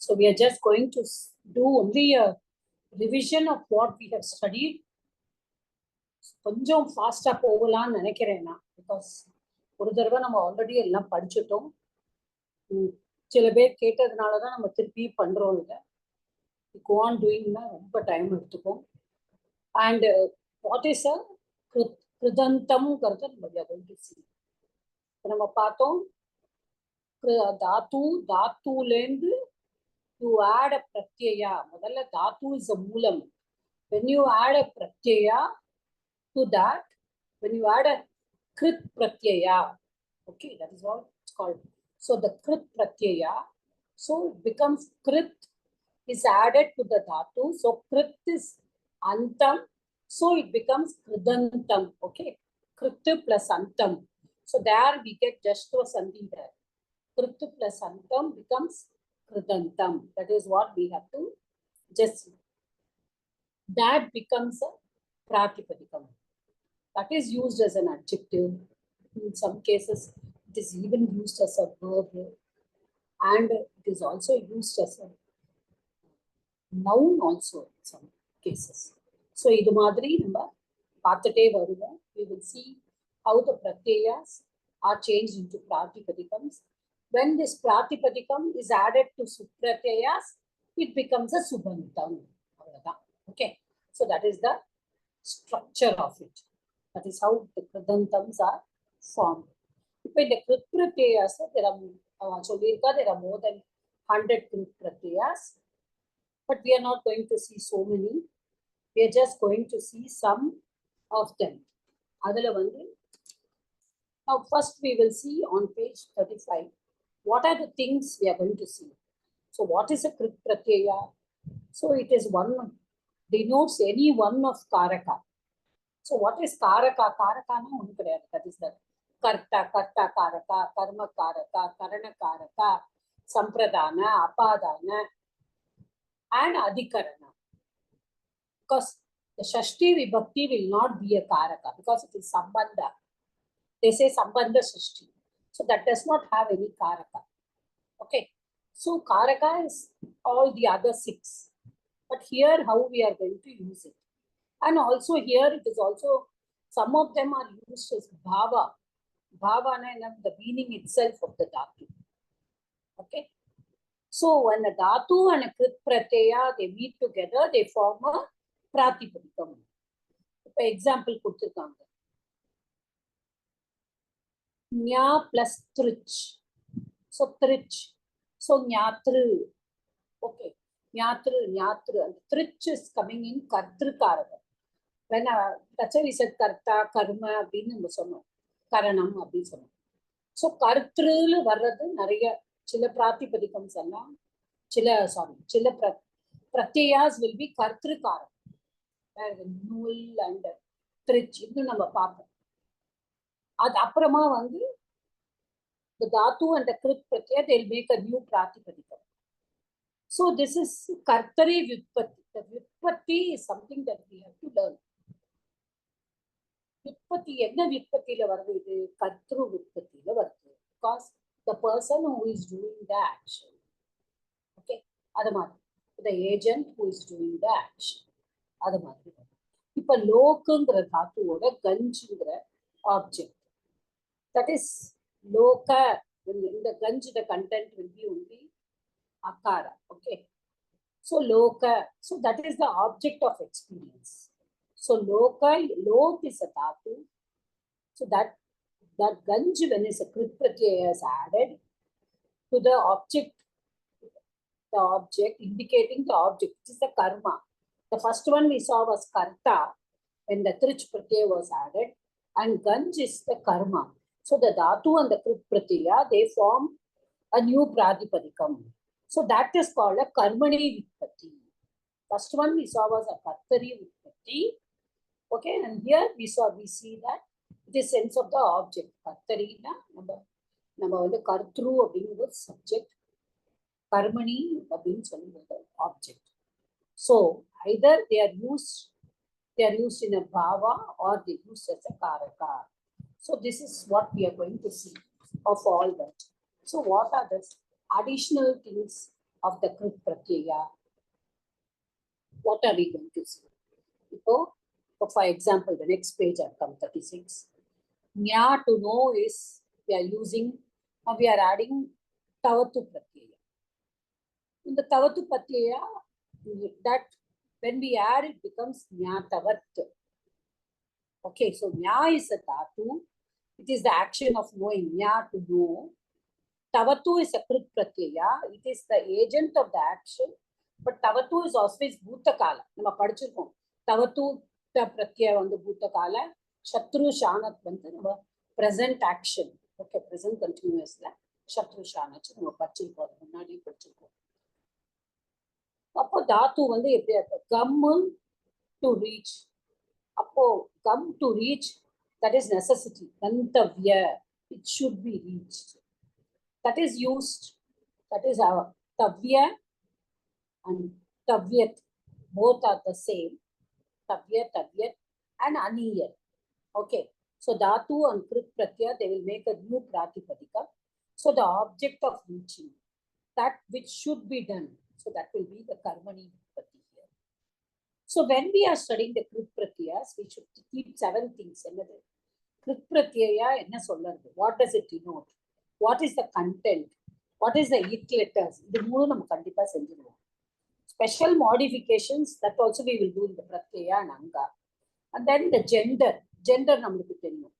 So we are just going to do only a revision of what we have studied. கொஞ்சம் ஃபாஸ்டா போகலாம்னு நினைக்கிறேன் நான், பிகாஸ் ஒரு தடவை நம்ம ஆல்ரெடி எல்லாம் படிச்சுட்டோம். சில பேர் கேட்டதுனாலதான் நம்ம திருப்பி பண்றோம். இல்லை go on doingனா ரொம்ப டைம் எடுத்துக்கும். அண்ட் வாட் இஸ் அ கிருதந்தம்ங்கிறத நம்ம பார்த்தோம். தாத்து, தாத்துலேருந்து you add a pratyaya. முதல்ல தாத்து is a மூலம். When you add a pratyaya to that, when you add a krit pratyaya, okay, that is what it's called. So the krit pratyaya, so it becomes krit is added to the dhatu. So krit is antam, so it becomes kridantam. Okay, krit plus antam. So there we get just a sandhi there. Krit plus antam becomes kridantam. That is what we have to just see. That becomes a pratipadikam. That is used as an adjective. In some cases, it is even used as a verb, and it is also used as a noun also in some cases. So, idu madri namba paathute varuvom. We will see how the pratyayas are changed into pratipadikams. When this pratipadikam is added to supratyayas, it becomes a subhantam. Okay, so that is the structure of it. That is how the kridantams are formed. In the krit pratyayas, there are more than 100 krit pratyayas, but we are not going to see so many. We are just going to see some of them. Now, first we will see on page 35. What are the things we are going to see? So, what is a krit pratyaya? So, it is one, denotes any one of karaka. So, what is karaka? Karaka na one kadayadu. That is the karta, karta karaka, karma karaka, karana karaka, sampradana, apadana, and adhikarana. Because the shashti vibhakti will not be a karaka because it is sambandha. They say sambandha shashti. So that does not have any karaka. Okay. So karaka is all the other 6. But here how we are going to use it. And also here it is also, some of them are used as bhava. Bhava is the meaning itself of the dhatu. Okay. So when a dhatu and a krit pratyaya, they meet together, they form a pratipadikam. For example, kuduthirukanga. Nya plus trich. So trich. So nyatru. Okay. Nyatru, nyatru. And trich is coming in kartrukaraka. When that's why we said karta, karma, karanam, so kartrul varadu nariya chila pratipadikams allam chila pratyayas will be kartrukara. Null and trich idu nama paapom. Ad aprama vandu the dhatu and the krit pratyaya, they'll make a new pratipadikam. So this is kartari vyutpatti. The vyutpatti is something that we have to learn. Vyutpatti enna vyutpattila varudhu idu kartru vyutpattila varudhu because the person who is doing the action. Okay, adu maadhiri the agent who is doing the action. Adu maadhiri ipo lokungra dhatuvoda ganjungra object, that is loka. In the ganj the content will be only akara. Okay, so loka, so that is the object of experience. So loka, lok is a dhatu. So that ganj, when is a krit pratyaya is added to the object indicating the object, which is the karma. The first one we saw was karta when the trich pratyaya was added, and ganj is the karma. So the dhatu and the krit pratyaya, they form a new pratipadikam. So that is called a karmani vyutpatti. First one we saw was a kartari vyutpatti. Okay, and here we see that it is sense of the object. Kartari na number the kartru abhinga subject, karmani abhinga object. So either they are used in a bhava or they are used as a karaka. So this is what we are going to see of all that. So what are the additional things of the Krit Pratyaya. What are we going to see? So, for example, the next page I've come 36. Nya to know is we are using, we are adding Tavatu Pratyaya. In the Tavatu Pratyaya, that when we add it becomes Nya Tavat. Okay, so Nya is a Dhatu. It is the action of knowing, Nya to know. Tavatu is a Krit Pratyaya. It is the agent of the action. But Tavatu is always Bhutakala. Nama padichirkom. Tavatu Pratyaya on the Bhutakala. Shatru Shanat வந்து நம்ம present action. Okay, present continuousல Shatru Shanat நம்ம படிச்சிருக்கோம், முன்னாடி படிச்சிருக்கோம். அப்போ தாத்து வந்து எப்படி இருக்கு? Come to reach. அப்போ come to reach, that is necessity. Gantavya, it should be reached. That is used. That is our Tavya and Tavyat. Both are the same. Tavya, Tavyat and Aniyat. Okay, so Dhatu and Krit Pratyaya, they will make a new Pratipadika. So the object of reaching, that which should be done, so that will be the Karmani Vipatti here. So when we are studying the Krit Pratyayas, we should keep 7 things. Krit Pratyaya enna sollardu? What does it denote? What is the content? What is the it letters? Idu moonu nam kandipa senjiruvom. Special modifications, that also we will do in the Pratyaya and Anga. And then the gender namukku theriyum.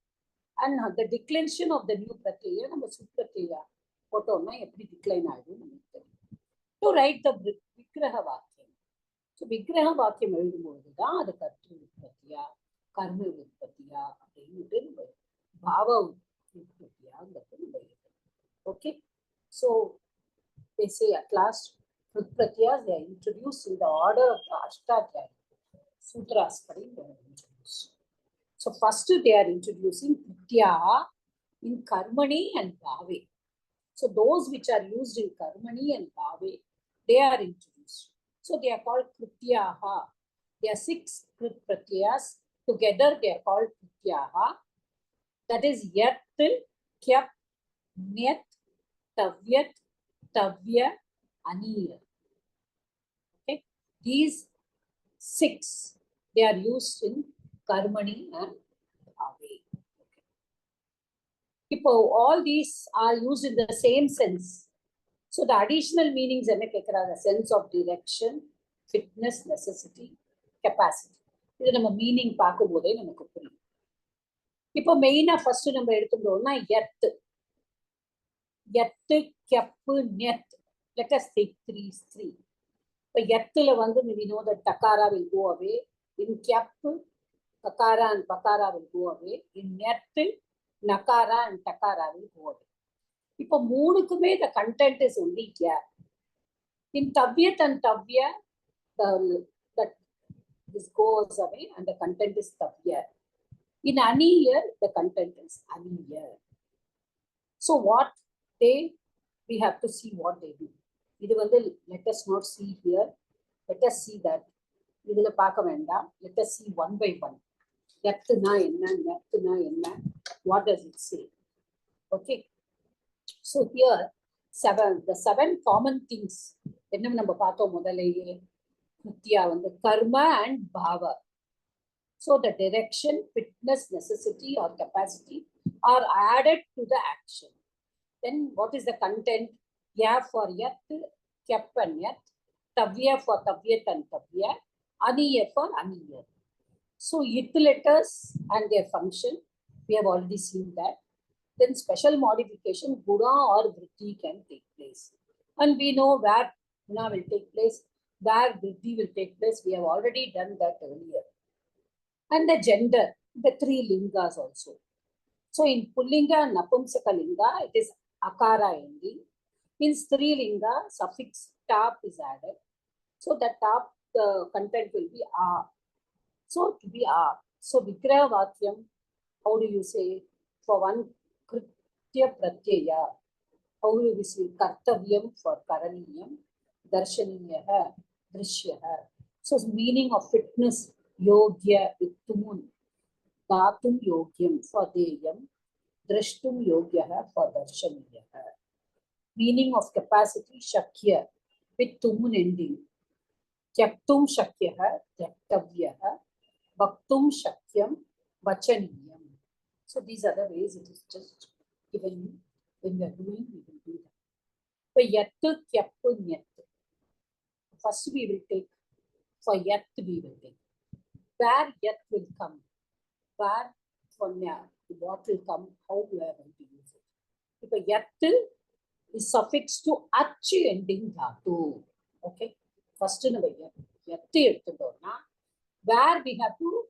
And the declension of the new Pratyaya, நம்ம Supratyaya போட்டோம்னா எப்படி decline ஆயிடும் நமக்கு தெரியும். To write the Vigraha Vakyam. So Vigraha Vakyam எழுதும்போது தான் அது கர்த்திரு விற்பத்தியா, கர்ம விற்பத்தியா அப்படின்ட்டு நம்ம பாவ விற்பத்தியாங்கிறது நம்ம எழுதணும். Okay, so they say at last Pratyayas, they are introduced in the order of the Ashtadhyaya Sutras. So first they are introducing Kritya in Karmani and Bhave. So those which are used in Karmani and Bhave, they are introduced. So they are called Krityaha. There are 6 Krit Pratyayas. Together they are called Krityaha. That is Yat, Kyap, Nyat, Tavyat, Tavya, Aniya. Okay, these 6, they are used in Karmani and Bhave. Okay. இப்போ all these are used in the same sense. So the additional meanings என்ன கேட்குறாங்க? Sense of direction, fitness, necessity, capacity. இது நம்ம meaning பார்க்கும்போதே நமக்கு புரியும். இப்போ மெயினா ஃபர்ஸ்ட் நம்ம எடுத்துட்டோம்னா எத்து, கெப்பு, நெத். Let us take 3. இப்போ எத்துல வந்து we know that takara will go away. In keppu, Kakara and Pakara will go away. In Net, Nakara and Takara will go away. Now, மூணுக்குமே the content is only here. In Tavyat and Tavya, that this goes away and the content is Tavya. In Aniyar, the content is Aniyar. So what we have to see what they do. Let us not see here. Let us see that. Let us see one by one. What does it say? Okay. So here, the 7 common things. Karma and Bhava. So the direction, fitness, necessity or capacity are added to the action. Then what is the content? Ya for Yat, Kyap and Yat, Tavya for Tavyat and Tavya, Aniya for Aniya. So it letters and their function, we have already seen that. Then special modification, Guna or Vritti can take place. And we know where Guna will take place, where Vritti will take place. We have already done that earlier. And the gender, the 3 lingas also. So in Pullinga and Napumsaka linga, it is Akara ending. In Strilinga, suffix tap is added. So the tap, the content will be A. So to be A. So Vigraha Vakyam, how do you say? For one Kritya Pratyaya, how do we say? Kartavyam for Karaniyam, Darshaniyaha, Drishyaha. So meaning of fitness, Yogya, Ittumun, Dhatum Yogyam for Deyam, Drishtum Yogyaha for Darshaniyaha. Meaning of capacity, Shakya, with tumun ending. Tyaktum shakyaha, tyaktavyah, bhaktum shakyam, vachaniyam. So these are the ways it is just given you. When we are doing, we will do that. So yattu, kyappu, nyattu. First we will take, for yat we will take. Where yat will come, where from what will come, how we are going to use it. If a yat is suffixed to ach ending dhatu. Okay. First in a way, yat where we have to,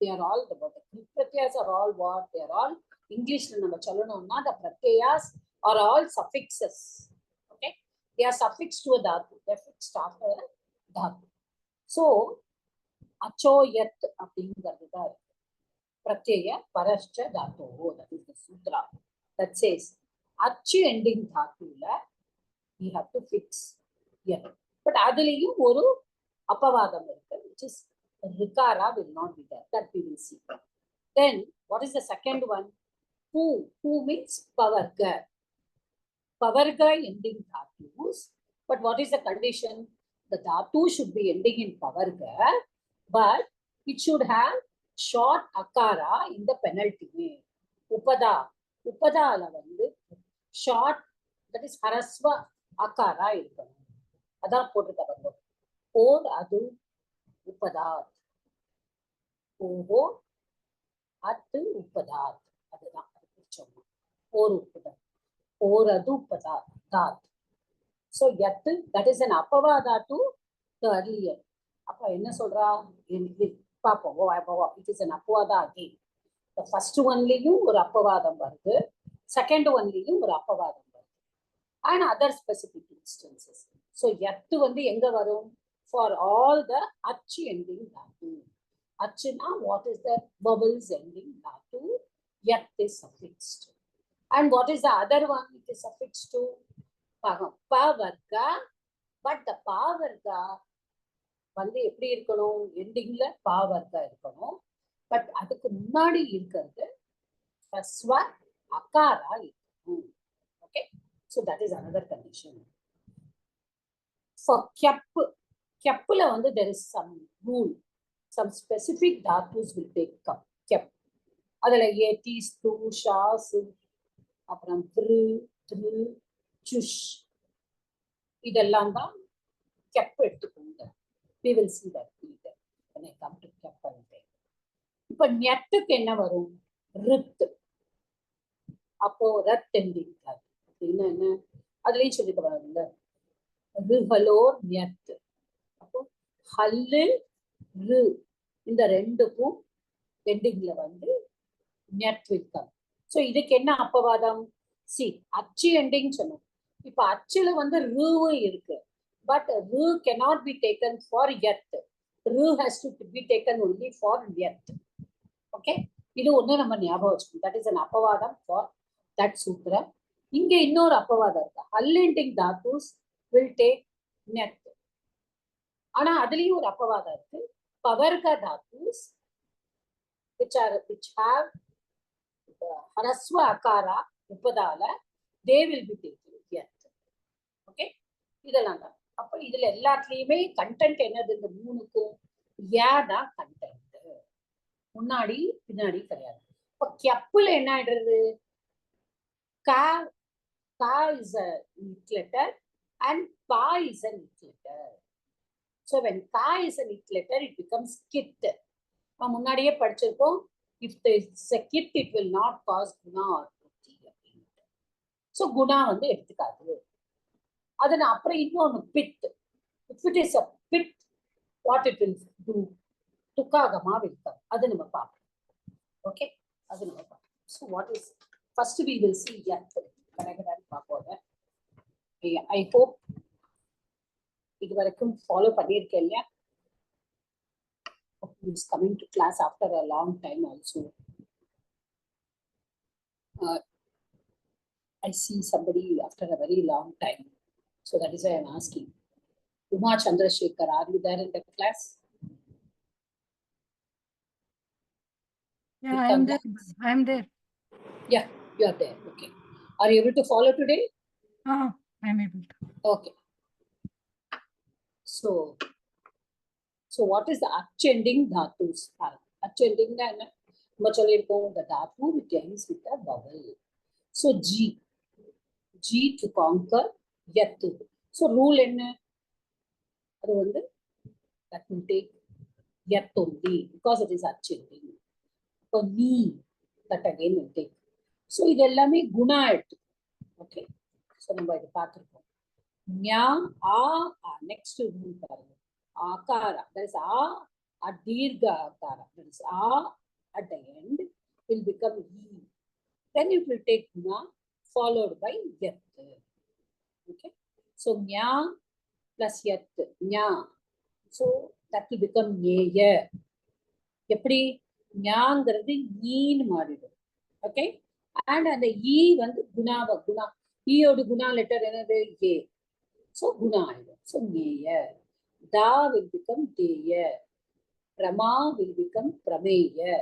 they are all the pratyayas are all what? They are all English number chalana, the pratyayas are all suffixes. Okay. They are suffixed to a dhatu. They are fixed after a dhatu. So acho yat அப்படிங்கிறது pratyaya parascha dhatu. That is the sutra that says achu ending dhatu we have to fix yat. But adaliyum oru apavadam irukku, which is rikara will not be there. That we will see. Then what is the second one? Who means pavarga. Pavarga ending dhatus. But what is the condition? The dhatu should be ending in pavarga, but it should have short akara in the penultimate. Upada. Upada vandu short, that is harasva akara irukkanum. Adha potrukka. Or adu upadat. Oho atu upadat. Adha solla. Or upadat. Or adu upadat. So yat, that is an apavada to the earlier. Appa enna solra? It is an apavada again. The first one liyum or apavadam varudhu, second one liyum or apavadam varudhu, and other specific instances. So yat vandu enga varum? For all the achi ending dhatu. Achina, what is the vowels ending dhatu? Yat is suffixed. And what is the other one? It is suffixed to pavarga, but the pavarga வந்து எப்படி இருக்கணும்? எண்டிங்ல பாவர்க்கா இருக்கணும். But அதுக்கு முன்னாடி இருக்கிறது ஹஸ்வ Akara இருக்கணும். Okay. So that is another condition. For kyapla வந்து there is some rule. Some specific dhatus will take kyap. அதுல ஏதி, ஸ்து, ஷாஸ், அப்புறம் த்ரு, த்ரு, சுஷ், இதெல்லாம் தான் kyap எடுத்துக்கோங்க. We will see that later when I come to kyap. இப்ப nyattukku என்ன வரும்? ரித். அப்போ ரத் ending அப்படின்னா என்ன? அதுலயும் சொல்லிட்டு வராங்கல்ல, ரிஹலோர் nyat. அப்போ ஹல்லு ரு இந்த ரெண்டுக்கும் எண்டிங்ல வந்து nyat will come. So இதுக்கு என்ன அப்பவாதம்? சி அச்சு எண்டிங் சொன்னோம். இப்ப அச்சுல வந்து ரூவும் இருக்கு. But ru cannot be taken for yat. Ru has to be taken only for yat. Okay. இது ஒண்ணு நம்ம ஞாபகம் வச்சுக்கணும். That is an apavadam for that sutra. இங்க இன்னொரு அப்பவாதம் இருக்கு. Hall-ending dhatus will take nyat. ஆனா அதுலயும் ஒரு அப்பவாதம் இருக்கு. Pavarga dhatus which have harasva akara upadala, they will be taken yat. Okay. இதெல்லாம் தான். அப்ப இதுல எல்லாத்துலயுமே கண்டென்ட் என்னது? இந்த மூணுக்கும் ஏதா கண்டென்ட், முன்னாடி பின்னாடி கிடையாது. இப்ப kyapல என்ன ஆயிடுறது? ka is a neat letter and pa is a neat letter. So when ka is a neat letter, it becomes kit. நம்ம முன்னாடியே படிச்சிருக்கோம். If there is a kit, it will not cause guna or kruti. So guna வந்து எடுத்துக்காது. அதன் அப்புறம் இன்னொன்னு bit. If it is a pit, what it will do? துக்காகமா will come. அது நம்ம பார்ப்போம். Okay. அது நம்ம பார்ப்போம். So what is, first we will see yat. கரெக்டாக பார்ப்போம். I hope இது வரைக்கும் ஃபாலோ பண்ணியிருக்கேன் இல்லையா? Who is coming to class after a long time also. I see somebody after a very long time. So that is why I am asking. Uma Chandrasekhar, are you there in the class? Yeah, I am there. I am there. Yeah, you are there. Okay. Are you able to follow today? I am able to. Okay. So what is the Ach-ending dhatus? Ach-ending na enna? நம்ம சொல்லிருக்கோம் the dhatu which ends with a vowel. So G to conquer yat. So rule என்ன? அது வந்து that will take yat only because it is Ach-ending. So ni that again will take. So இது எல்லாமே குணா எடுத்து. Okay. So நம்ம இத பார்த்திருக்கோம். ஞா ஆ next rule பாருங்க. Akara, that is a dirgha akara, that is a at the end will become e. Then it will take na followed by yat. Okay, so nya plus yat, nya, so that will become neya. எப்படி ஞாங்கிறது ஈன்னு மாறிடும். Okay, and அந்த ஈ வந்து குணாவ Guna ஈயோட Guna letter என்னது ஏ. So Guna ஆயிடும். So நேய. Da will become Deya. Prama will become Prameya.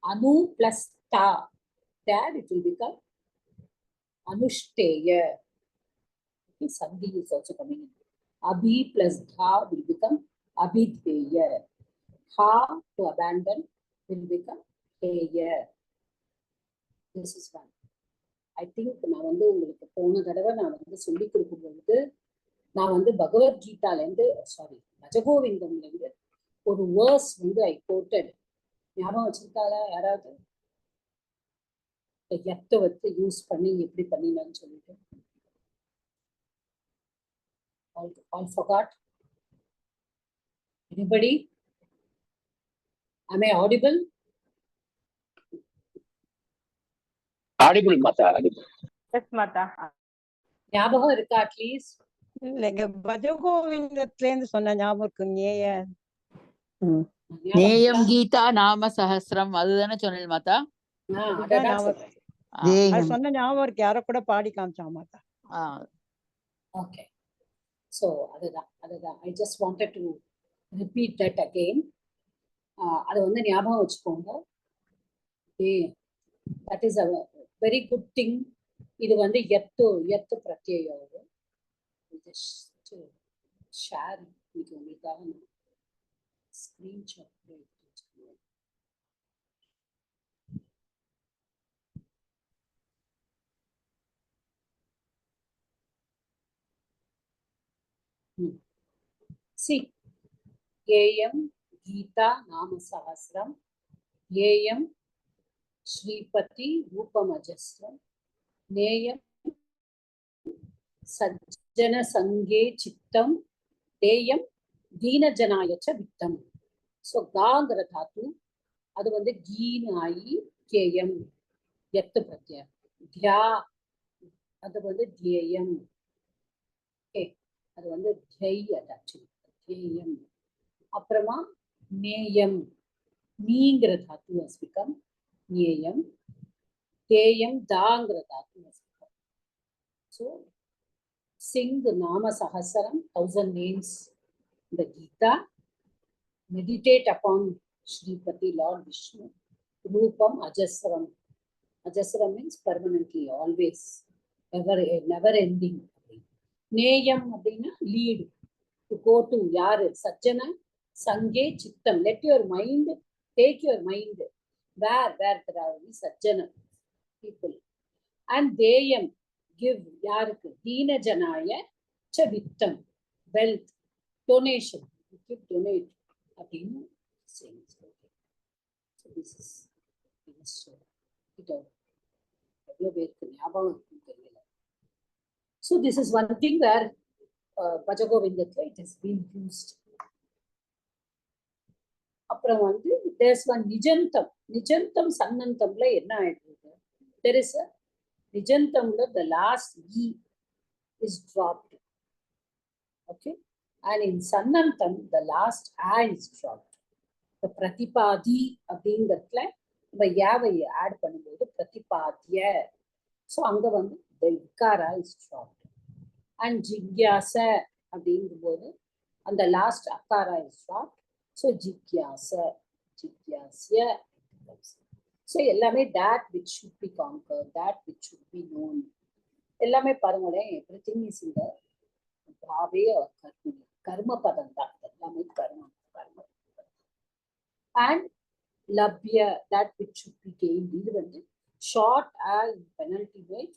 Anu plus Ta. Dad, it will become Anushtheya. Okay, Sandhi is also coming in. Abhi plus Dha will become Abhidheya. Ha to abandon will become Heya. This is one. I think நான் வந்து உங்களுக்கு போன தடவை நான் வந்து சொல்லி கொடுக்கும் பொழுது நான் வந்து பகவத்கீதால இருந்து பஜகோவிந்தம்ல இருந்து ஒரு வேர்ஸ் வந்து ஐ கோட்டட். ஞாபகம் வச்சிருக்காளா யாராவது? எத்தை வச்சு யூஸ் பண்ணி எப்படி பண்ணினான்னு சொல்லிட்டு. All forgot? Anybody? Am I audible? Audible, Mata. Yes, Mata. ஞாபகம் இருக்கா அட்லீஸ்ட்? இல்லைங்க, பஜகோவிந்தத்துல இருந்து சொன்ன ஞாபகம் இருக்கு. நேயம் கீதா நாம சஹஸ்ரம் அதுதானே சொன்னேன் மாதா. அது சொன்ன ஞாபகம் இருக்கு. யாரோ கூட பாடி காமிச்சா மாதா. ஓகே, ஸோ அதுதான் I just wanted to repeat that again. அதை வந்து ஞாபகம் வச்சுக்கோங்க. That is a very good thing. இது வந்து எத்து பிரத்யேகம். ஷேர் இன்னைக்கு உங்களுக்காக ஸ்கிரீன்ஷாட் சி ஏஎம் கீதா நாம சஹஸ்ரம், ஏஎம் ஸ்ரீபதி ரூபமஜஸ்ரம், நேயம் சஜ்ஜன சங்கே சித்தம், தேயம் தீனஜனாயச்ச வித்தம். ஸோ காங்கிற தாத்து அது வந்து கீன் ஆகி கேயம் எத்து பிரத்யம். தியா அது வந்து தியேயம். ஓகே, அது வந்து தியை ஆக்சுவலி தியேயம். அப்புறமா நேயம் நீங்கிற தாத்து வஸ்பிகம் நேயம். தேயம் தாங்கிற தாத்து வஸ்பிகம். So sing the Nama Sahasram, 1000 names in the Gita. Meditate upon Shripati Lord Vishnu. Rupam Ajasram. Ajasram means permanently, always, never ending. Neyam abdina lead to go to yaru Sajjana Sange Chittam. Let your mind take your mind where there are Sajjana people. And Deyam give யாருக்கு? தீன ஜனாய ச வித்தம், wealth, donation, give donate அப்படின்னு எவ்வளவு பேருக்கு ஞாபகம் இருக்குன்னு தெரியல. So this is one thing where பஜகோவிந்தத்துல it has been used. அப்புறம் வந்து there's one நிஜந்தம். நிஜந்தம் சன்னந்தம்ல என்ன ஆயிடுது? There is a Nijantamla, the last E is dropped. Okay, and in Sannantam, the last A is dropped. The Pratipadi அப்படிங்கிறதுல நம்ம யாவை add பண்ணும்போது பிரதிபாத்திய. So அங்க வந்து the Ikara is dropped. And Jigyasa அப்படிங்கும்போது அந்த last Akara is dropped. So Jigyasa, Jigyasya. So எல்லாமே that which should be conquered, that which should be known. எல்லாமே பாருங்களேன், everything is in the bhave or karmini. கர்ம பதம் தான், எல்லாமே கர்மம். And labhya, that which should be gained, இது வந்து short as penultimate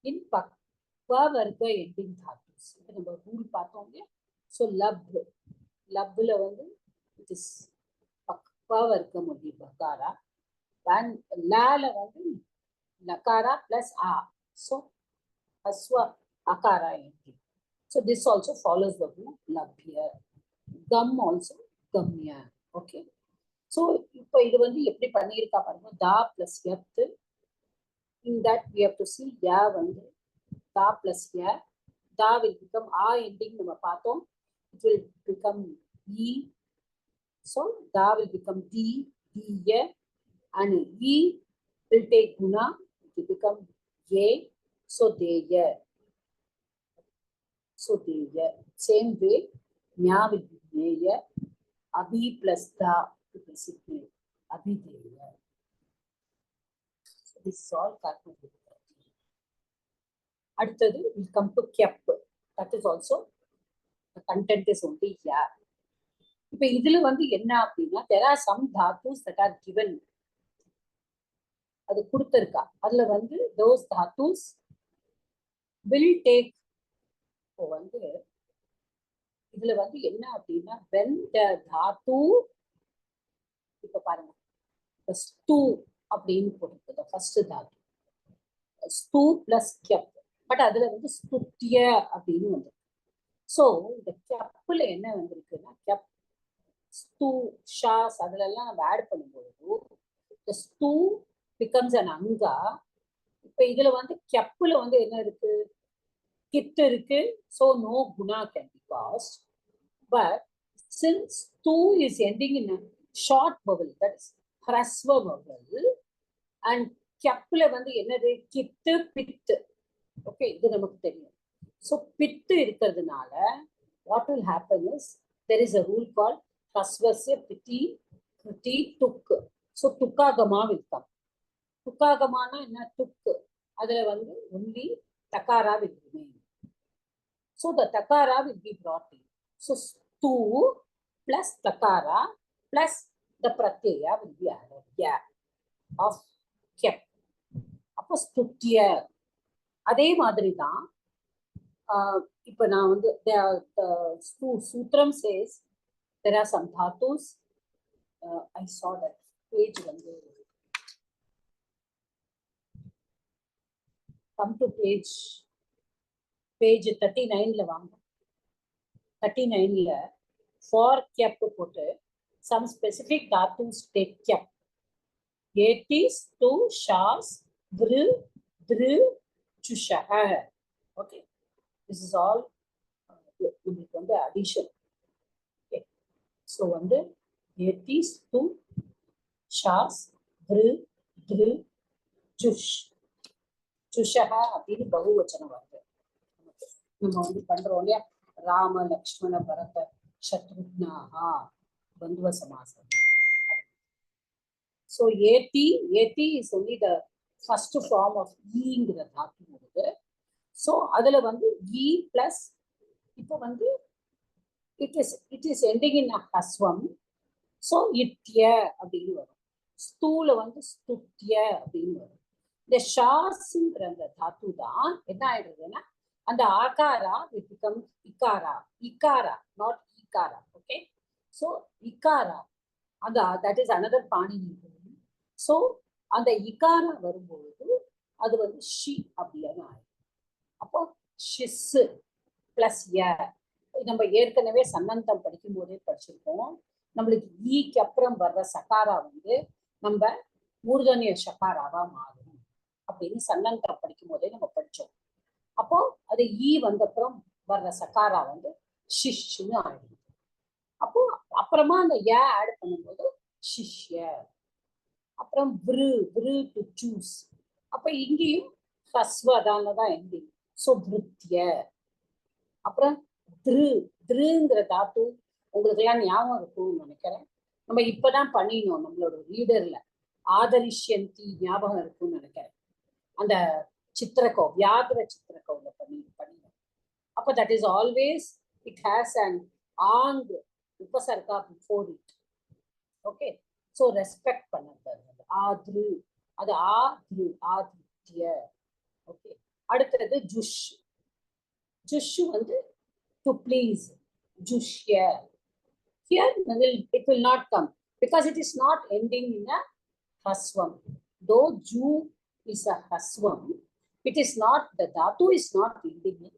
in pakva varga ending dhatus. இது நம்ம ரூல் பார்த்தோம் இல்லையா? ஸோ லப்ல வந்து it is pakva varga only bakara, and லால வந்து lakara plus a, so aswa akara ending. So this also follows the rule labhya. Gum also gamya. Okay. So இப்போ இது வந்து எப்படி பண்ணியிருக்கா பாருங்க, தா பிளஸ் எத். In that we have to see யா வந்து தா பிளஸ் யா, தா will become ஆ ending நம்ம பார்த்தோம், it will become e, so தா will become d, d and e will take guna, it will become a, so deya, so deya. Same way nya will be neya, abhi plus da, basically abhideya. So this is all calculated. அடுத்தது we come to kep, that is also the content is only here. இப்போ இதுல வந்து என்ன அப்படின்னா, there are some dhatus that are given, அது கொடுத்திருக்கா, அதுல வந்து those dhatus will take, இப்போ வந்து இதுல வந்து என்ன அப்படின்னா, when the dhatu, இப்ப பாருங்க ஸ்து அப்படின்னு போட்டுருக்குது first Tattva, ஸ்து plus cab, but அதுல வந்து ஸ்துத்ய அப்படின்னு வந்து. ஸோ இந்த கெப்ல என்ன வந்திருக்குன்னா, கெப் ஸ்து ஷாஸ் அதுல எல்லாம் நம்ம ஆட் பண்ணும்போது இந்த ஸ்து பிகம்ஸ் அன் அங்கா. இப்ப இதுல வந்து கெப்ல வந்து என்ன இருக்கு, கிட் இருக்கு, so no guna can be caused. But since ஸ்து is ending in short vowel, that is hrasva vowel, and கெப்ல வந்து என்னது, கித்து பித்து. ஓகே, இது நமக்கு தெரியும். ஸோ பித்து இருக்கிறதுனால what will happen is there is a rule called hrasvasya piti kriti tuk. So துக்காகமா will come. துக்காகமானா என்ன, துக்கு, அதுல வந்து only takara will remain. So the takara will be brought in. So stu plus takara plus the pratyaya will be added, yeah, of kep. அப்போ ஸ்துத்ய. அதே மாதிரி தான் இப்போ நான் வந்து சூத்திரம் says there are some dhatus. I saw that page வந்து, come to page 39ல வாங்க. 39ல for kep போட்டு some specific dhatus take kep. Yetis, tu, shas, vru, dru, chushaha. Okay, this is all உங்களுக்கு வந்து addition. Okay, so வந்து yetis, tu, shas, vru, dru, chush, chushaha அப்படின்னு பகுவச்சனம் வருது. நம்ம வந்து பண்றோம் இல்லையா, ராம லக்ஷ்மண பரத சத்ருக்னாஹா பந்துவ சமாசம். So AT is only the first form of ங்கிற தாத்து வருது. ஸோ அதுல வந்து E plus இப்போ வந்து it is ending in a hasvam, so itya அப்படின்னு வரும். ஸ்தூல வந்து ஸ்துத்ய அப்படின்னு வரும். இந்த ஷாஸ்ங்கிற அந்த தாத்து தான் என்ன ஆயிடுறதுன்னா, அந்த ஆகாரா it becomes ikara, not ikara. Okay, so ikara, that is another Panini. So அந்த இகாரா வரும்பொழுது அது வந்து ஷி அப்படின்னு ஆயிடும். அப்போ ஷிஸ் பிளஸ் ய, நம்ம ஏற்கனவே சன்னந்தம் படிக்கும் போதே படிச்சிருக்கோம். நம்மளுக்கு ஈக்கு அப்புறம் வர்ற சகாரா வந்து நம்ம மூர்தனிய சகாராவா மாறும் அப்படின்னு சன்னந்தம் படிக்கும் போதே நம்ம படிச்சோம். அப்போ அது ஈ வந்த அப்புறம் வர்ற சகாரா வந்து ஷிஷ்னு ஆயிடும். அப்போ அப்புறமா அந்த ய ஆட் பண்ணும்போது ஷிஷ்ய, அப்புறம் விரு டு சூஸ். அப்ப இங்கேயும் ஹஸ்வதால தான் எண்டிங், ஸோ விருத்திய. அப்புறம் திருங்கிற தாத்து உங்களுக்கு எல்லாம் ஞாபகம் இருக்கும்னு நினைக்கிறேன். நம்ம இப்பதான் பண்ணினோம் நம்மளோட ரீடர்ல, ஆதரிஷ்யந்தி ஞாபகம் இருக்கும்னு நினைக்கிறேன். அந்த சித்திரக்கோ வியாகர சித்திரக்கோவில் பண்ணினோம். அப்ப that is always it has an ang upasarga before it. Okay, so respect பண்ணது ஆத்ரு, அது ஆத்ரு, ஆத்ய. Okay, அடுத்தது ஜுஷ். ஜுஷ் வந்து to please, jushya. Here it will not come because it is not ending in a hasvam. Though ju is a hasvam, it is not, the dhatu is not ending in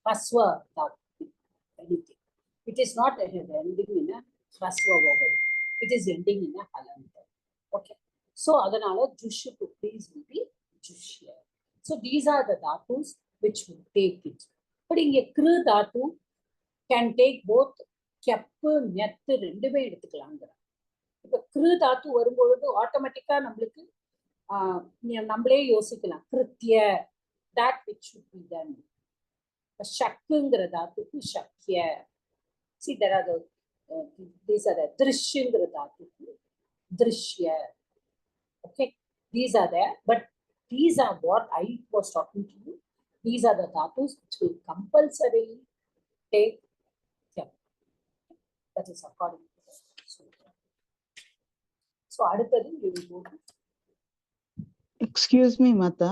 hasva dhatu, anything. It is not ending in a hasva vowel. It is ending in a halanta. Okay, so adanala jush to please will be jushya. So these are the dhatus which will take it. But in a kru dhatu can take both கெப்பு நெத்து ரெண்டுமே எடுத்துக்கலாங்க. இப்ப கிரு தாத்து வரும்பொழுது ஆட்டோமேட்டிக்கா நம்மளுக்கு நம்மளே யோசிக்கலாம் கிருத்திய, that which should be done. ஷக்குங்கிற தாத்துக்கு ஷக்கிய. See, there are these are the திருஷ்யங்கிற தாத்துக்கு திருஷ்ய. Okay, these are there, but these are what I was talking to you. These are the dhatus which will compulsorily take kep. That is according to the sutra. So அடுத்தது we will go to. Excuse me மாதா,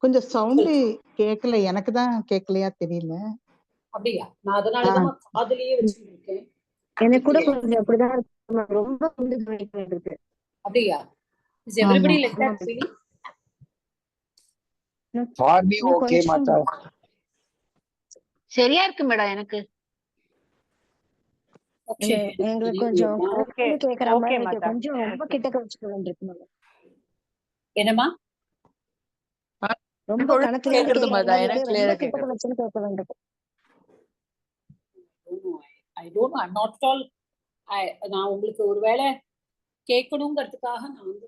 கொஞ்சம் sound கேட்கல, எனக்கு தான் கேட்கலையா தெரியல. அப்படியா? நான் அதனாலதான் காதுலயே வச்சிருக்கேன். எனக்கு கூட கொஞ்சம் அப்படிதான் இருக்கு, ரொம்ப இருக்கு. அப்படியா? Is everybody like that feeling? For me, okay, Mata. சரியா இருக்கு மேடம் எனக்கு. எங்களுக்கு கொஞ்சம் கேக்குற மாதிரி இருக்கு, கொஞ்சம் ரொம்ப கிட்டக்க வச்சுக்க வேண்டியிருக்கு மேடம். என்னமா? ரொம்ப கணக்குல கேக்குறது மாதிரி எனக்கு கிளியரா ரொம்ப கிட்டக்க வச்சுன்னு கேட்க வேண்டியிருக்கு. I don't know, I'm not at all. நான் உங்களுக்கு ஒருவேளை கேட்கணுங்கிறதுக்காக நான் வந்து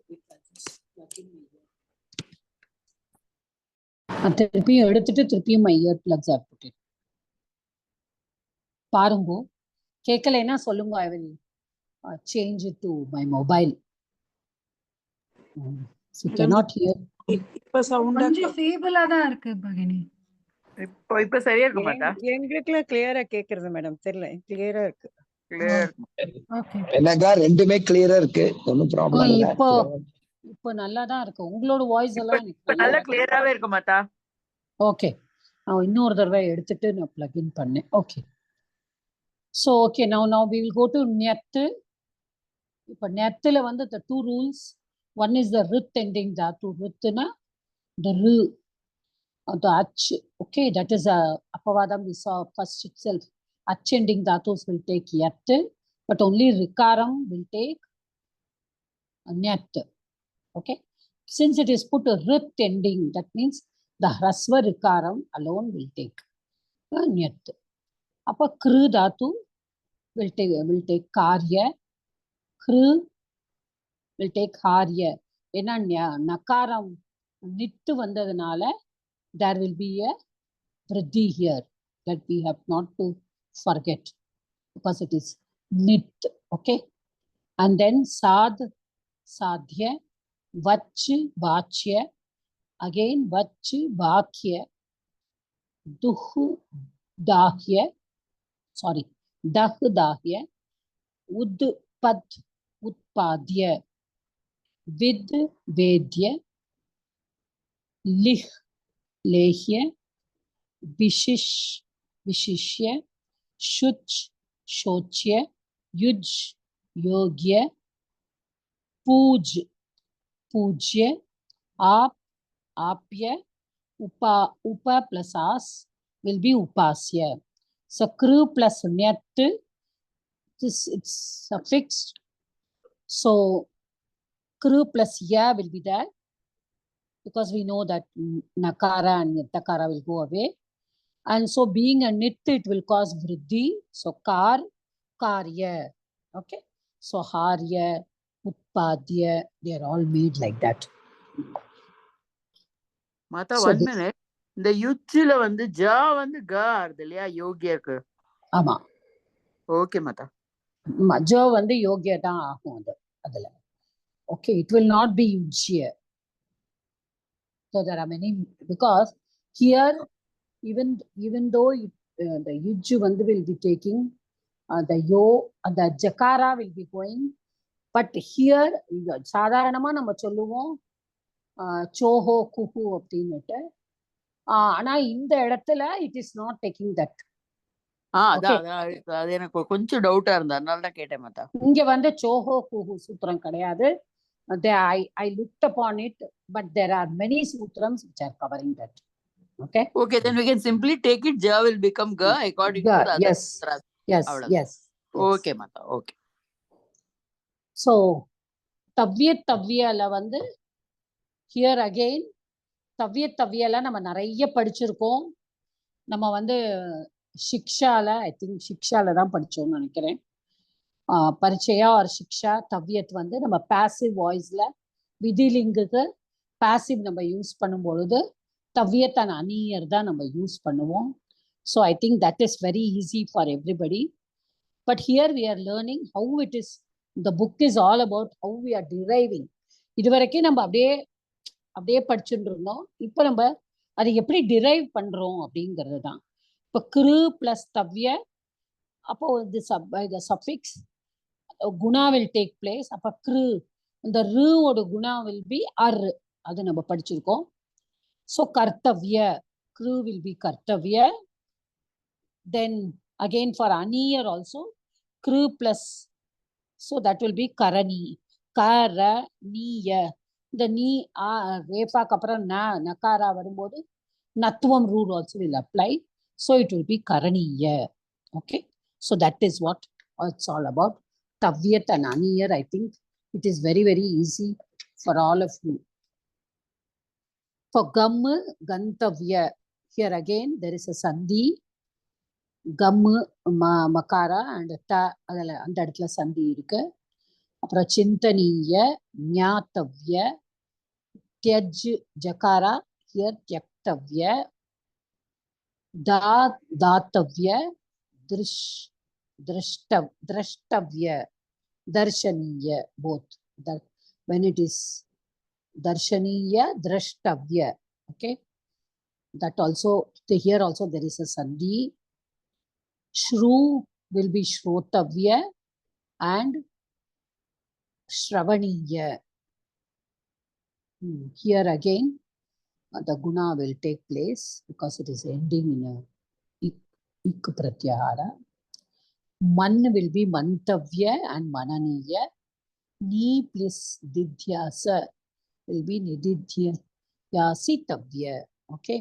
திருப்பியும் எடுத்துட்டு திருப்பியும் my ear plugs are put in. பாருங்க, கேட்கலைன்னா சொல்லுங்க, I will change it to my mobile. So you cannot hear. இப்ப சவுண்டா கொஞ்சம் ஃபீபிளா தான் இருக்கு பகினி. இப்ப சரியா இருக்கு மாட்டா? எங்களுக்குலாம் கிளியரா கேக்குறது மேடம், தெரியல, கிளியரா இருக்கு. ஓகே, எனக்கு ரெண்டுமே கிளியரா இருக்கு, ஒன்னும் ப்ராப்ளம் இல்ல. இப்போ நல்லா தான் இருக்கு உங்களோட வாய்ஸ் எல்லாம். இப்ப நல்லா கிளியராவே இருக்கு மாட்டா? ஓகே, நான் இன்னொரு தடவை எடுத்துட்டு நான் plug in பண்ணேன். Okay, so okay, now we will go to nyat. இப்ப nyatல வந்து the two rules. One is the rit ending dhatu. Ritna the ru, the ach. Okay, that is a apavadam we saw first itself. Ach ending dhatus will take yat, but only rikaram will take nyat. Okay, since it is put a rit ending, that means the hrasva rikaram alone will take nyat. Appa kru dhatu will take karya. Kru will take harya. ஏன்னா நகாரம் நிட்டு வந்ததுனால there will be a vriddhi here that we have not to forget because it is nit. Okay, and then sadhya, vach vachya, again vach vakya, duh dahya, sorry, dah dahya, udpad utpadya, vid vedya, lich lehya, vishishya, shuch shochya, yuj yogya, puj pujya, apya, upa plus as will be upasya. So kru plus nyat, it's affixed. So kru plus ya will be there because we know that nakara and yatakara will go away. And so being a nit, it will cause vriddhi. So karya. Okay, so harya, utpadya, they are all made like that. Mata, So 1 minute. இந்த யுச்சில வந்து ஜா வந்து க ஆறுது இல்லையா யோகியருக்கு? ஆமா, okay மாதா. Joe வந்து யோகியா தான் ஆகும் அதுல. Okay, it will not be ujya. So there are many, because here even though the yuj வந்து will be taking the yo, the jakara will be going. But here சாதாரணமா நம்ம சொல்லுவோம் சோஹோ குஹு அப்படின்னுட்டு. ஆனா இந்த இடத்துல it is not taking that. அது எனக்கு கொஞ்சம் டவுட்டா இருந்தா, அதனால தான் கேட்டேன் மாதா. இங்க வந்து சோஹோ குஹு சூத்திரம் கிடையாது. I looked upon it, but there are many sutrams which are covering that. Okay. Okay, then we can simply take it. Ja will become ga according to the other yes, sutras. yes. Okay, Mata. Okay. So, தவ்யல வந்து here again, தவ்யல நம்ம நிறைய படிச்சிருக்கோம். நம்ம வந்து சிக்ஷால, I think சிக்ஷால தான் படிச்சோம்னு நினைக்கிறேன். பரிச்சயா ஒரு சிக்ஷா தவ்யத் வந்து நம்ம பாசிவ் வாய்ஸ்ல விதிலிங்குக்கு பாசிவ் நம்ம யூஸ் பண்ணும் பொழுது தவ்யத் அண்ட் அனியர் தான் நம்ம யூஸ் பண்ணுவோம். So I think that is very easy for everybody. But here we are learning how it is. இந்த book is all about how we are driving. இது வரைக்கும் நம்ம அப்படியே படிச்சுட்டு இருந்தோம். இப்போ நம்ம அதை எப்படி டிரைவ் பண்றோம் அப்படிங்கிறது தான். இப்போ கிரு பிளஸ் தவ்ய, அப்போ இந்த suffix Guna will take place. அப்ப கிரு, இந்த ருவோட குணா வில் பி அர், அது நம்ம படிச்சிருக்கோம். ஸோ கர்த்தவ்ய, கிரு வில் பி கர்த்தவ்ய. தென் அகெயின் ஃபார் அனியர் ஆல்சோ கிரு plus, so that will be கரணி, கரணிய. இந்த நீ ரேஃபாக்கு அப்புறம் நகாரா வரும்போது நத்துவம் rule also will apply. So it will be கரணிய. Okay, so that is what it's all about. Tavyat and Aniyar, I think it is very, very easy for all of you. For Gam, Gantavya, here again there is a Sandhi. Gam, Makara and Ta, and இடத்துல சந்தி இருக்கு. அப்புறம் சிந்தனிய, ஞாத்தவ்ய, தியஜ் ஜகாரா, here தியக்தவ்ய, தாத்தவ்ய, Drashtavya, Darshaniya, both. When it is Darshaniya, Drashtavya, okay? That also, here also there is a Sandhi. Shru will be Shrotavya and Shravaniya. Here again, the Guna will take place because it is ending in a Ik Pratyahara. Man will be Mantavya and Mananiya. Ni plus Didhyasa will be Nididhyasitavya. Okay.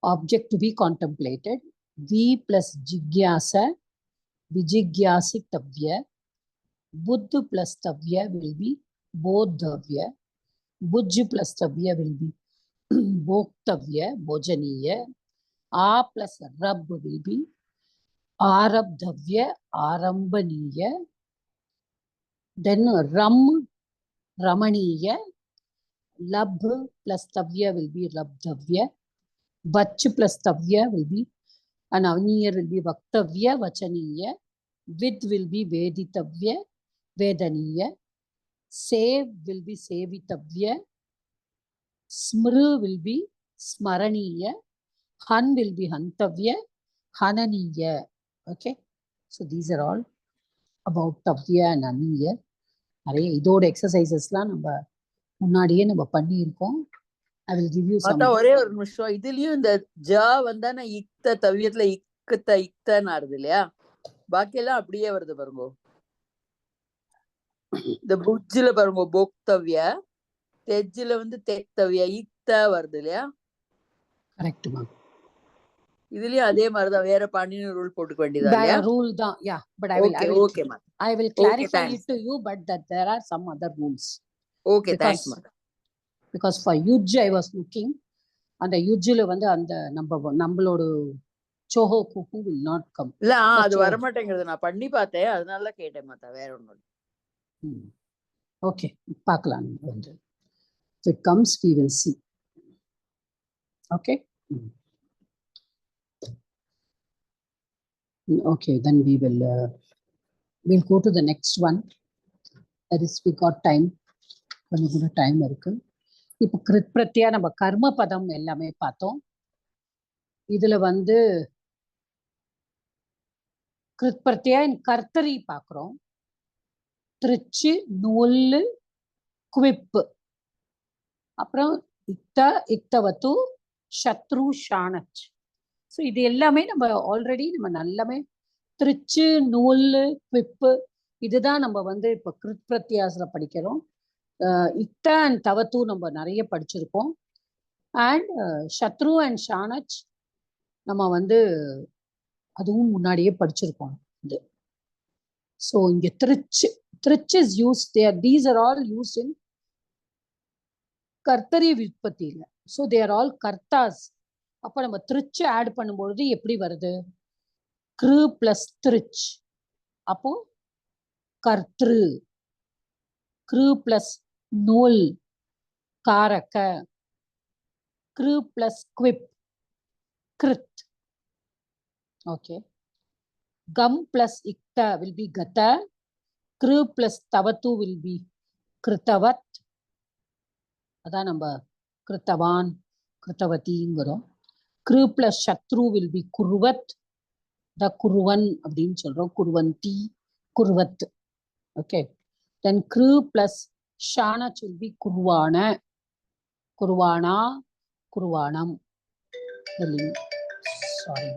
Object to be contemplated. V plus Jigyasa, Vijigyasitavya. Buddha plus Tavya will be Bodhavya. Bujj plus Tavya will be Bhoktavya, Bojaniya. A plus Rab will be Arabdhavya, Arambaniya. Then Ram, Ramaniya. Labh plus Tavya will be Labdhavya. Vach plus Tavya will be, and Avniyar will be Vaktavya, Vachaniya. Vid will be Veditavya, Vedaniya. Save will be Sevitavya. Smru will be Smaraniya. Han will be Hantavya, Hananiya. Okay, so these are all about Tavya and Aniya. நிறைய இதோட எக்ஸசைசஸ்லாம் நம்ம முன்னாடியே நம்ம பண்ணியிருக்கோம். I will give you some. ஒரே ஒரு நிமிஷம், இதுலயும் இந்த ஜா வந்தானா இக்த தவ்யத்துல இக்தன்னு ஆறுது இல்லையா? பாக்கி எல்லாம் அப்படியே வருது பாருங்க. இந்த புஜ்ஜில பாருங்க போக்தவ்ய, தெஜ்ஜில வந்து தெக்தவ்ய, இக்த வருது இல்லையா? Correct ma'am. இதுலயும் அதே மாதிரிதான், வேற பாண்டியன் ரூல் போட்டுக்க வேண்டியதா வேற இல்லையா? ரூல் தான். Yeah, but I will clarify it to you, but that there are some other rules. Okay, thanks ma'am. Because for Yuj I was looking, அந்த யுஜ்ல வந்து அந்த நம்மளோட Zoho Kuhu will not come. இல்ல அது வர மாட்டேங்கிறது, நான் பண்ணி பார்த்தேன், அதனால கேட்டேன் மாதா, வேற ஒண்ணும். ஓகே, பார்க்கலாம் வந்து. If it comes we will see. Okay. Okay, then we'll go to the next one. That is, we got time. கொஞ்சம் கூட டைம் இருக்கு. இப்போ கிருத் பிரத்யா நம்ம கர்ம பதம் எல்லாமே பார்த்தோம். இதுல வந்து கிருத் பிரத்யா in கர்த்தரி பார்க்கிறோம். திருச்சு, நூல், குவிப்பு. அப்புறம் இக்த, இக்தவத்து, சத்ரு, ஷானச். ஸோ இது எல்லாமே நம்ம ஆல்ரெடி நம்ம நல்லாமே திருச்சு, நூல், குவிப்பு இதுதான் நம்ம வந்து இப்போ கிருத் பிரத்யாஸ்ல படிக்கிறோம். இக்த அண்ட் தவத்து நம்ம நிறைய படிச்சிருக்கோம். அண்ட் சத்ரு அண்ட் ஷானச் நம்ம வந்து அதுவும் முன்னாடியே படிச்சிருக்கோம். இது ஸோ இங்க திருச்சு is use these are all use in கர்த்தரி விற்பத்தியில. ஸோ தே ஆர் ஆல் கர்த்தாஸ். அப்போ நம்ம திருச்சு ஆட் பண்ணும்பொழுது எப்படி வருது? கிரு பிளஸ் திருச், அப்போ கர்த்ரு. கிரு பிளஸ் நூல், காரக்க. கிரு பிளஸ் குவிப், கிருத். ஓகே. கம் பிளஸ் இக்த வில் பி கத. கிரு பிளஸ் தவத்து வில் பி கிருத்தவத். அதான் நம்ம கிருத்தவான், கிருத்தவதிங்கிறோம். கிரு பிளஸ் சத்ரு வில் பி குருவத். த குருவன் அப்படின்னு சொல்றோம். குருவந்தி, குருவத். ஓகே. தென் கிரு பிளஸ் ஷானச் வில் பி குருவான, குருவானா, குருவானம். Sorry.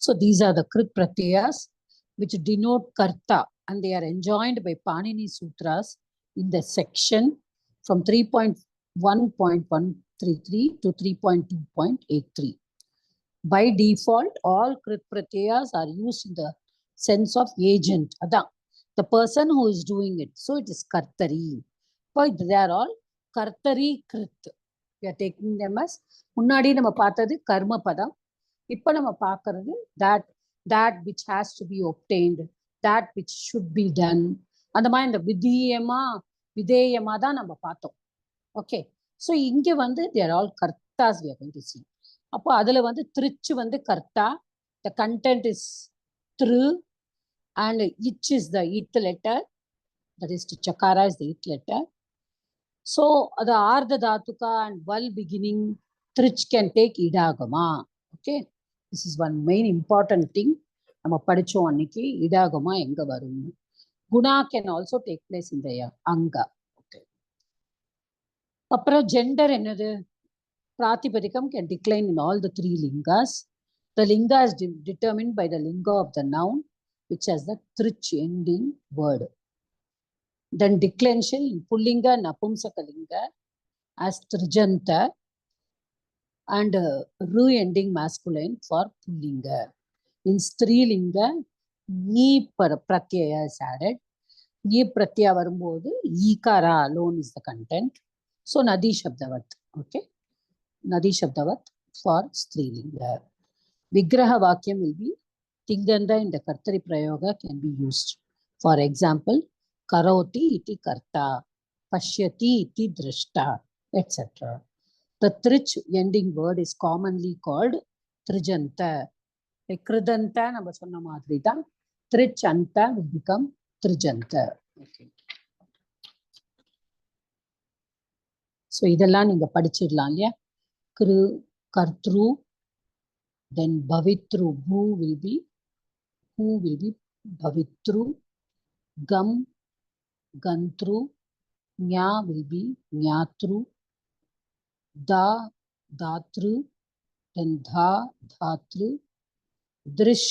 So these are the Krit Pratyayas which denote Karta, and they are enjoined by Panini Sutras in the section from 3.1.133 to 3.2.83. By default, all Krit Pratyayas are used in the sense of agent, Adan, the person who is doing it. So it is Kartari. But they are all Kartari Krit. We are taking them as முன்னாடி நம்ம பார்த்தது கர்ம பதம். இப்ப நம்ம பார்க்கறது that which has to be obtained, that which should be done. அந்த மாதிரி இந்த விதேயமா தான் நம்ம பார்த்தோம். ஓகே. ஸோ இங்க வந்து தேர் all கர்த்தாஸ் we are going to see. அப்போ அதுல வந்து திருச்சு வந்து கர்த்தா, the content is Thiru, and ich is the it letter, that is to chakara is the it letter. So the ardha dhatuka and val beginning trich can take idagama. Okay, this is one main important thing. நம்ம படிச்சோம் அன்னைக்கு idagama எங்க வரும். Guna can also take place in the anga. Okay. அப்புறம் gender என்னது? Pratipadikam can decline in all the three lingas. The linga is determined by the linga of the noun, which has the trich ending word. Then declension in Pullinga and Napumsakalinga as Trijanta, and Ru ending masculine for Pullinga. In Strilinga, Ni Pratyaya is added. Ni Pratyaya varumbodhu Ikara alone is the content. So Nadi Shabdavat. Okay. Nadi Shabdavat for Strilinga. Vigraha Vakyam will be Tinganda in the Kartari Prayoga can be used. For example, Karoti iti karta, pashyati iti drashta, etc. The trich ending word is commonly called trijanta. Kridanta நம்ம சொன்ன மாதிரி தான் trichanta will become trijanta. Okay. So இதெல்லாம் நீங்க படிச்சிடலாம் இல்லையா? Kru, kartru, then bhavitru, who will be bhavitru, gam, gantru, nya will be nyatru, da, datru, then dha, dhatru, drish,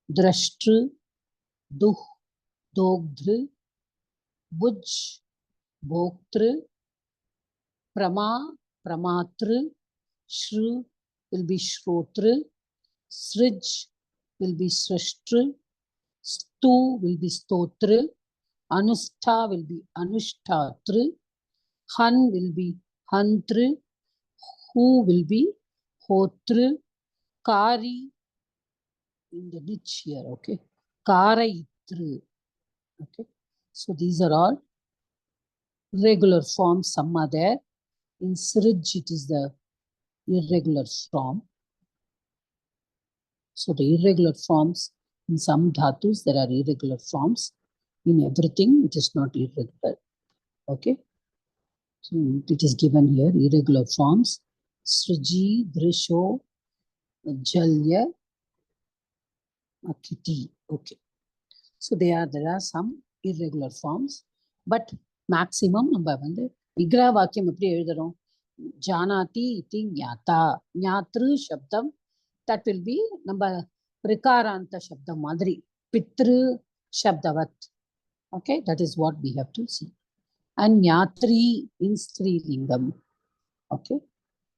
drashtru, duh, dogdru, buj, bhoktru, prama, pramatru, shru will be shrotru, srij will be srishtru, stu will be stotru, Anustha will be Anushtatru, Han will be Hantru, Hu will be Hotru, Kari in the niche here, okay, Karaitru, okay. So these are all regular forms, some are there. In Srij it is the irregular form. So the irregular forms, in some dhatus there are irregular forms. In everything, it is not irregular. Okay. So it is given here, irregular forms. Sriji, Drisho, Jalya, Akiti. Okay. So there are some irregular forms, but maximum நம்ம வந்து விக்ரஹ வாக்கியம் எப்படி எழுதுறோம்? ஜானாதி இதி ஞாதா, ஞாத்ரு சப்தம், that will be நம்ம ரிகாராந்த சப்தம் மாதிரி, பித்ரு சப்தவத். Okay, that is what we have to see. And ஞாத்ரி in ஸ்ரீலிங்கம். Okay,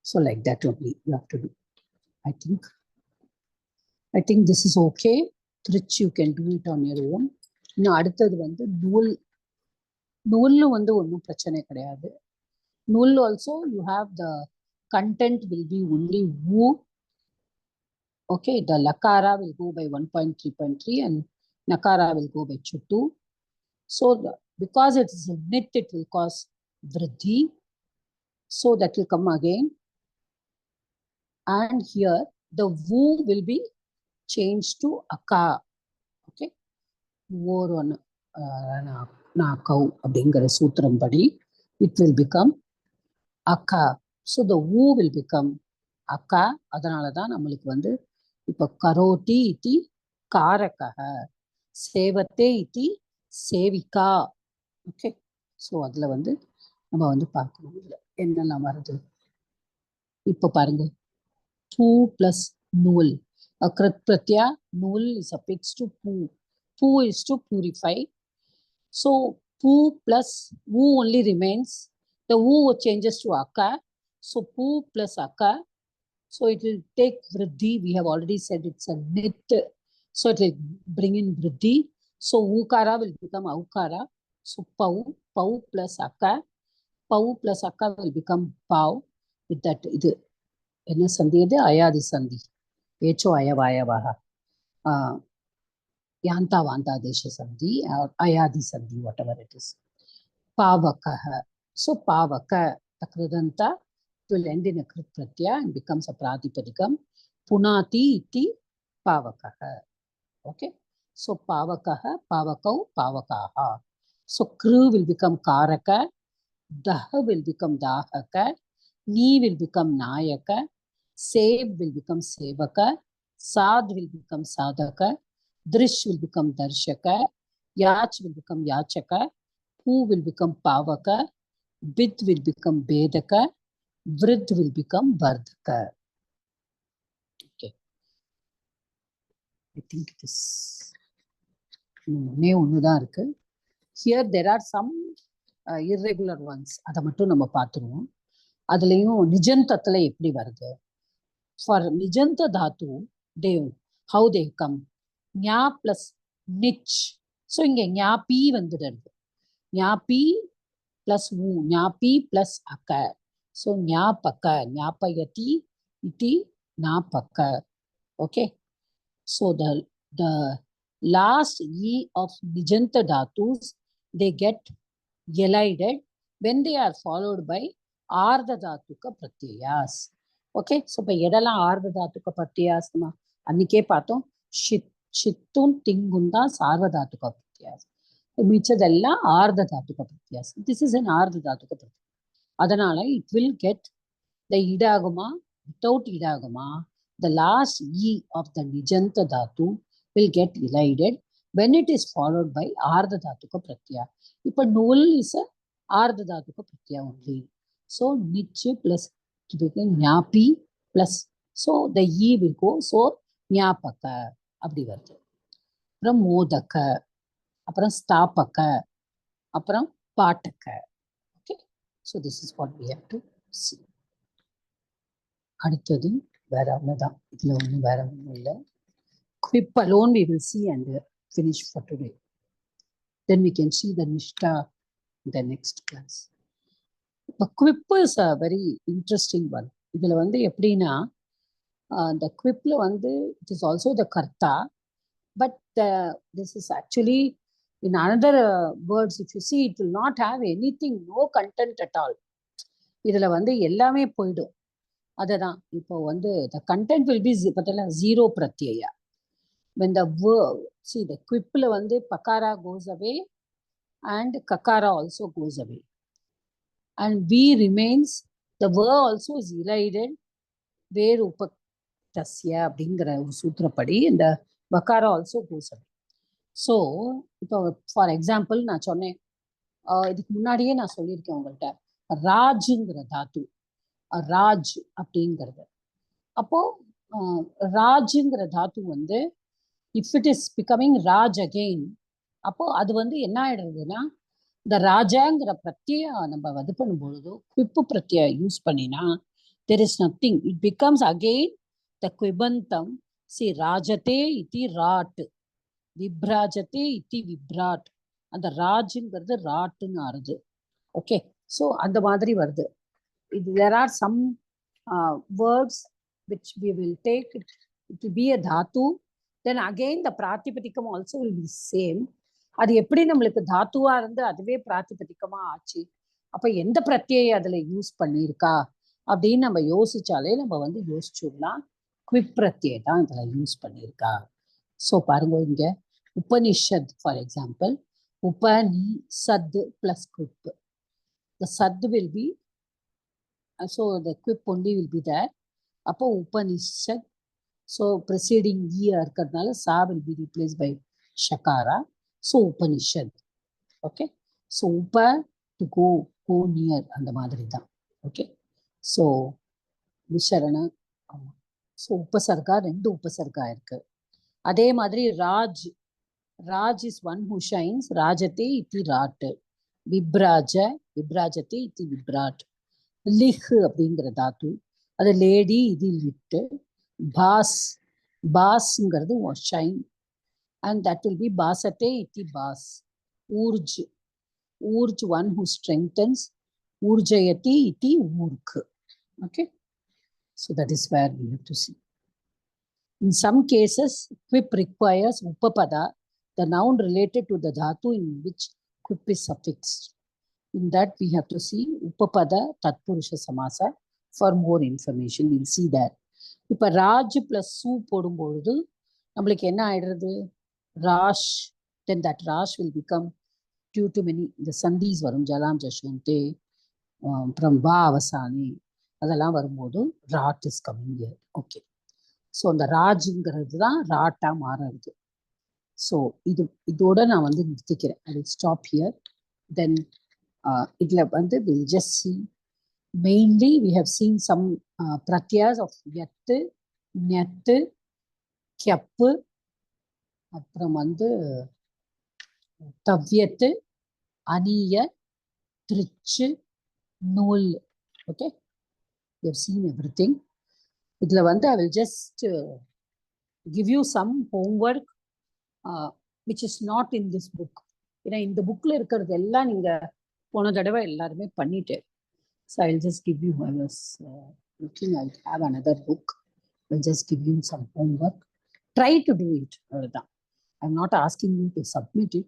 so like that only you have to do. I think this is okay. Which you can do it on your own. இன்னும் அடுத்தது வந்து நூல். நூல்ல வந்து ஒன்றும் பிரச்சனை கிடையாது. நூல் also you have the content will be only woo. Okay, the lakara will go by 1.3.3 and nakara will go by 2. So because it is a nit, it will cause vriddhi. So that will come again. And here the woo will be changed to aka. Okay, more on nakau அப்படிங்கிற சூத்திரம் படி it will become aka. So the woo will become aka. அதனால தான் நம்மளுக்கு வந்து இப்போ கரோட்டி இதி காரகः, சேவத்தே இதி சேவிகா. ஓகே, ஸோ அதுல வந்து நம்ம வந்து பார்க்கணும் இதுல என்னெல்லாம் வருது. இப்போ பாருங்க, பூ பிளஸ் நூல், கிருத் பிரத்யா, நூல் is affixed to பூ. பூ is to purify. So பூ plus woo only remains. The woo changes to aka. So பூ plus aka. So it will take vriddhi. We have already said it's a nit. So it will bring in vriddhi. So ukara will become aukara. So pau plus aka. Pau plus aka will become pau. With that, idu enna sandhi idu? Ayadi sandhi. Echo ayavayavaha. Yanta vanta desha sandhi or ayadi sandhi, whatever it is. Pavakaha. So pavaka, takridanta, will end in a krit pratyaya and becomes a pratipadikam. Punati iti pavakaha. Okay, so pavakaha, pavakau, pavakaha. So kru will become karaka, daha will become dahaka, ni will become nayaka, sev will become sevaka, sad will become sadaka, drish will become darshaka, yach will become yachaka, pu will become pavaka, bid will become bedaka, vridd will become vardhaka. Okay, I think it is ஒன்னே ஒண்ணுதான் இருக்கு. Here there are some irregular ones. அதை மட்டும் நம்ம பார்த்துருவோம். அதுலயும் நிஜந்தத்துல எப்படி வருது? For nijanta dhatu, they how they come? ஞா plus nich. So இங்க ஞாபி வந்துடுது. ஞாபி plus வு, ஞாபி plus அக்க. So ஞாபக, ஞாபயதி iti ஞாபக. Okay, so the last e of nijanta dhatus, they get elided when they are followed by ardha dhatuka pratyayas. Okay, so இப்போ எதெல்லாம் ardha dhatuka pratyayas அன்னைக்கே பார்த்தோம். சித்தும் திங்கும் தான் சார்வ தாத்துக பிரத்யாஸ். மிச்சதெல்லாம் ardha dhatuka pratyayas. This is an ardha dhatuka pratyayas. அதனால it will get the idagama. Without idagama, the last e of the nijanta dhatu will get elided when it is followed by ardha dhatuka pratyaya. இப்போ நூல் is a ardha dhatuka pratyaya only. So nich plus ஞாபி plus, so the e will go, so ஞாபக அப்படி வருது. அப்புறம் மோதக, அப்புறம் ஸ்தாபக, அப்புறம் பாட்டக. Okay, so this is what we have to see. அடுத்தது வேற ஒண்ணுதான், இதுல ஒண்ணும் வேற ஒண்ணும் இல்லை. Quip alone we will see and finish for today. Then we can see the Nishta in the next class. But quip is a very interesting one. இதுல வந்து எப்படின்னா, the quipல வந்து it is also the karta, but this is actually in another words, if you see, it will not have anything, no content at all. இதுல வந்து எல்லாமே போயிடும். அதுதான் இப்போ வந்து the content will be zero pratyaya. When the verb, see the quipல வந்து pakara goes away and kakara also goes away. and V remains, the ver also is elided where upaktasya அப்படிங்கிற ஒரு சூத்திரப்படி இந்த வக்காரம் ஆல்சோ கோஸ் away. ஸோ இப்போ for example நான் சொன்னேன், இதுக்கு முன்னாடியே நான் சொல்லியிருக்கேன் உங்கள்கிட்ட, ராஜுங்கிற தாத்து, ராஜ் அப்படிங்கிறது. அப்போ ராஜுங்கிற தாத்து வந்து if it is becoming Raj again, அப்போ அது வந்து என்ன ஆயிடுறதுன்னா, இந்த ராஜாங்கிற பிரத்ய நம்ம இது பண்ணும்பொழுதோ குவிப்பு பிரத்ய யூஸ் பண்ணினா there is nothing, it becomes again the quibantam. See, rajate iti rat, விப்ராஜத்தே இத்தி விப்ராட், அந்த ராஜுங்கிறது ராட்டுன்னு ஆறுது. ஓகே, ஸோ அந்த மாதிரி வருது. இது there are some words which we will take it to be a dhatu, then again the pratipadikam also will be same. அது எப்படி நம்மளுக்கு தாத்துவா இருந்து அதுவே பிராத்திபதிக்கமா ஆச்சு, அப்ப எந்த பிரத்யை அதுல யூஸ் பண்ணியிருக்கா அப்படின்னு நம்ம யோசிச்சாலே நம்ம வந்து யோசிச்சுடலாம், குவிப் பிரத்யை தான் இதுல யூஸ் பண்ணியிருக்கா. ஸோ பாருங்க, இங்க Upanishad for example, Upanishad plus குவிப், the sad will be, so the quip only will be there. அப்போ உபனிஷத், so preceding e இருக்கிறதுனால sa will be replaced by shakara, so Upanishad. Okay, so upa to go near அந்த மாதிரி தான். Okay, so விஷரண, so உபசர்கா, 2 உபசர்கா இருக்கு. அதே மாதிரி ராஜ், ராஜ் இஸ் ஒன் ஹூ ஷைன்ஸ், ராஜத்தே இத்தி ராட், விப்ராஜ விப்ராஜத்தே இத்தி விப்ராட். லிஹ் அப்படிங்கிற தாத்து, அது லேடி, இது லிட்டு. பாஸ், பாஸ்ங்கிறது shine, and that will be பாசத்தே இத்தி பாஸ். ஊர்ஜ், ஊர்ஜ் ஒன் ஹூ ஸ்ட்ரெங்தன்ஸ், ஊர்ஜயதி இத்தி ஊர்க். Okay, so that is where we have to see. In some cases, quip requires upapada, the noun related to the dhatu in which quip is suffixed. In that we have to see upapada tatpurusha samasa. For more information, we'll see that. இப்ப Raj plus சூ போடும்பொழுது நம்மளுக்கு என்ன ஆயிடுறது, Rash, then that Rash will become due to many the sandhis வரும், ஜலாம் ஜஷந்தே, அப்புறம் வா அவசானி, அதெல்லாம் வரும்போது ராட் is coming here. Okay, so அந்த ராஜுங்கிறது தான் ராட்டா மாறுறது. ஸோ இதோட நான் வந்து நிறுத்திக்கிறேன். I will stop here. Then இதில் வந்து will just see, mainly we have seen some பிரத்யாஸ் ஆஃப் எத்து, நெத்து, கெப்பு, அப்புறம் வந்து தவ்யத்து, அணிய, திருச்சு, நூல். Okay, we have seen everything. இதுல வந்து I will just give you some homework which is not in this book. ஏன்னா இந்த புக்ல இருக்கிறது எல்லாம் நீங்க போன தடவை எல்லாருமே பண்ணிட்டேன். So I will just give you, I was looking, I have another book. I will just give you some homework. Try to do it. அவ்வளவுதான். I'm not asking you to submit it,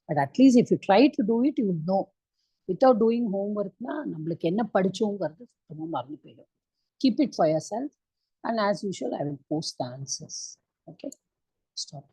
but at least if you try to do it, you will know. Without doing homework, நம்மளுக்கு என்ன படிச்சோங்கிறது சுத்தமா மறந்து போயிடும். Keep it for yourself, and as usual, I will post the answers. Okay, stop.